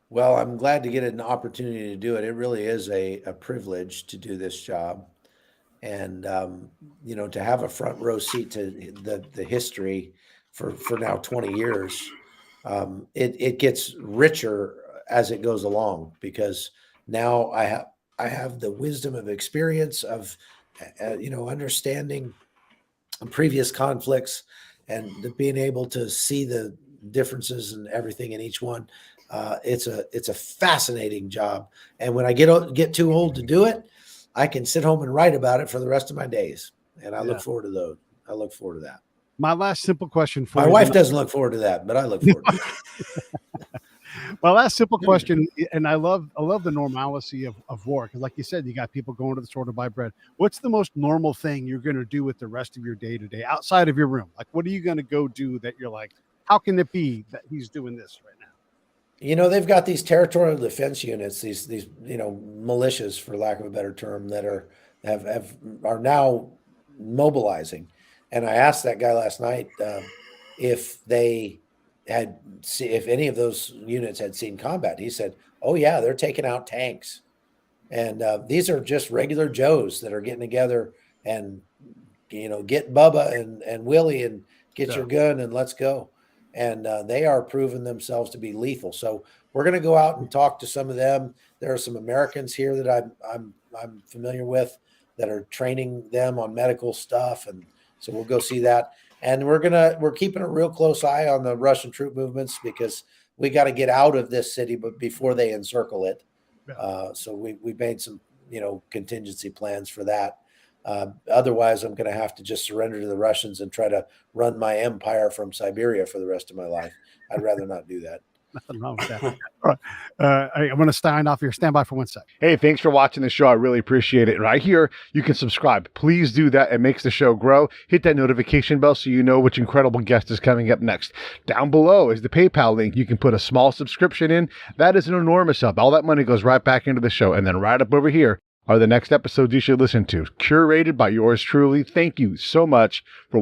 Well, I'm glad to get an opportunity to do it. It really is a privilege to do this job. And, you know, to have a front row seat to the history for now 20 years, it gets richer as it goes along, because now I have the wisdom of experience of, you know, understanding previous conflicts and being able to see the differences and everything in each one. It's a fascinating job. And when I get too old to do it, I can sit home and write about it for the rest of my days. And I look forward to those. I look forward to that. My last simple question for my you. wife doesn't look forward to that, but I look forward to it. My last simple question, and I love the normalcy of war, because like you said, you got people going to the store to buy bread. What's the most normal thing you're going to do with the rest of your day to day outside of your room? Like, what are you going to go do that you're like, how can it be that he's doing this right now? You know, they've got these territorial defense units, these you know, militias, for lack of a better term, that are now mobilizing. And I asked that guy last night if any of those units had seen combat. He said, "Oh yeah, they're taking out tanks." And these are just regular Joes that are getting together and, you know, get Bubba and Willie and get your gun and let's go. And they are proving themselves to be lethal. So we're going to go out and talk to some of them. There are some Americans here that I'm familiar with that are training them on medical stuff, and so we'll go see that. And we're keeping a real close eye on the Russian troop movements, because we got to get out of this city, but before they encircle it. So we made some, you know, contingency plans for that. Otherwise, I'm going to have to just surrender to the Russians and try to run my empire from Siberia for the rest of my life. I'd rather not do that. Nothing wrong with that. All right. I'm going to stand off here. Stand by for 1 sec. Hey, thanks for watching the show. I really appreciate it. Right here, you can subscribe. Please do that. It makes the show grow. Hit that notification bell so you know which incredible guest is coming up next. Down below is the PayPal link. You can put a small subscription in. That is an enormous help. All that money goes right back into the show. And then right up over here are the next episodes you should listen to, curated by yours truly. Thank you so much for